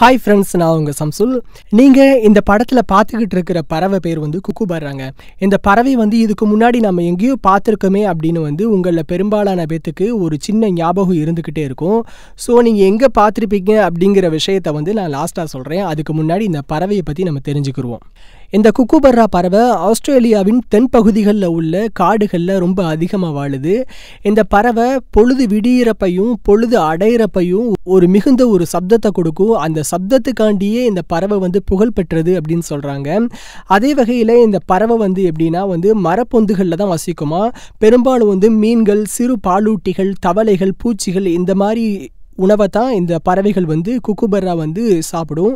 Hi friends, நான் உங்கள் சம்சுல். நீங்கள் இந்த படத்தில் பார்த்துக்கிட்டு இருக்கிற பறவை பேர் வந்து குக்குபர்ராங்க. இந்த பறவை வந்து இதுக்கு முன்னாடி நம்ம எங்கேயோ பார்த்துருக்கோமே அப்படின்னு வந்து உங்களில் பெரும்பாலான பேத்துக்கு ஒரு சின்ன ஞாபகம் இருந்துக்கிட்டே இருக்கும். ஸோ நீங்கள் எங்கே பார்த்துருப்பீங்க அப்படிங்கிற விஷயத்தை வந்து நான் லாஸ்ட்டாக சொல்கிறேன். அதுக்கு முன்னாடி இந்த பறவையை பற்றி நம்ம தெரிஞ்சுக்கிடுவோம். இந்த குக்குபர்ரா பறவை ஆஸ்திரேலியாவின் தென்பகுதிகளில் உள்ள காடுகளில் ரொம்ப அதிகமாக வாழுது. இந்த பறவை பொழுது விடியிறப்பையும் பொழுது அடையிறப்பையும் ஒரு மிகுந்த ஒரு சப்தத்தை கொடுக்கும். அந்த சப்தத்துக்காண்டியே இந்த பறவை வந்து புகழ் பெற்றது அப்படின்னு சொல்கிறாங்க. அதே வகையில் இந்த பறவை வந்து எப்படின்னா வந்து மரப்பொந்துகளில் தான் வசிக்குமா. பெரும்பாலும் வந்து மீன்கள், சிறு பாலூட்டிகள், தவளைகள், பூச்சிகள் இந்த மாதிரி உணவை தான் இந்த பறவைகள் வந்து குக்குபர்ரா வந்து சாப்பிடும்.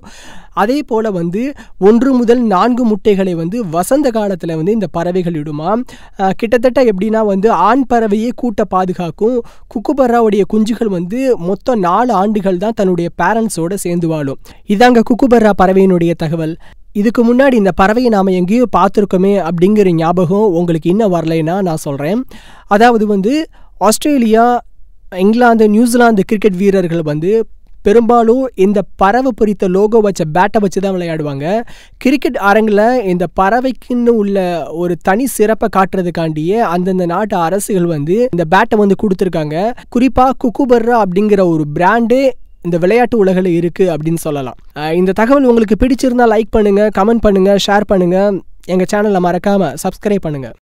அதே போல் வந்து 1 முதல் 4 முட்டைகளை வந்து வசந்த காலத்தில் வந்து இந்த பறவைகள் இடுமா. கிட்டத்தட்ட எப்படின்னா வந்து ஆண் பறவையே கூட்ட பாதுகாக்கும். குக்குபர்ராவுடைய குஞ்சுகள் வந்து மொத்தம் 4 ஆண்டுகள் தான் தன்னுடைய பேரண்ட்ஸோடு சேர்ந்து வாழும். இதாங்க குக்குபர்ரா பறவையினுடைய தகவல். இதுக்கு முன்னாடி இந்த பறவையை நாம் எங்கேயோ பார்த்துருக்கோமே அப்படிங்கிற ஞாபகம் உங்களுக்கு இன்னும் வரலைன்னா நான் சொல்கிறேன். அதாவது வந்து ஆஸ்திரேலியா, இங்கிலாந்து, நியூசிலாந்து கிரிக்கெட் வீரர்கள் வந்து பெரும்பாலும் இந்த பறவை பொறித்த லோகோ வச்ச பேட்டை வச்சு தான் விளையாடுவாங்க. கிரிக்கெட் அரங்கில் இந்த பறவைக்குன்னு உள்ள ஒரு தனி சிறப்பை காட்டுறதுக்காண்டியே அந்தந்த நாட்டு அரசுகள் வந்து இந்த பேட்டை வந்து கொடுத்துருக்காங்க. குறிப்பாக குக்குபர்ரா அப்படிங்கிற ஒரு பிராண்டே இந்த விளையாட்டு உலகில் இருக்குது அப்படின்னு சொல்லலாம். இந்த தகவல் உங்களுக்கு பிடிச்சிருந்தா லைக் பண்ணுங்கள், கமெண்ட் பண்ணுங்கள், ஷேர் பண்ணுங்கள். எங்கள் சேனலை மறக்காமல் சப்ஸ்கிரைப் பண்ணுங்கள்.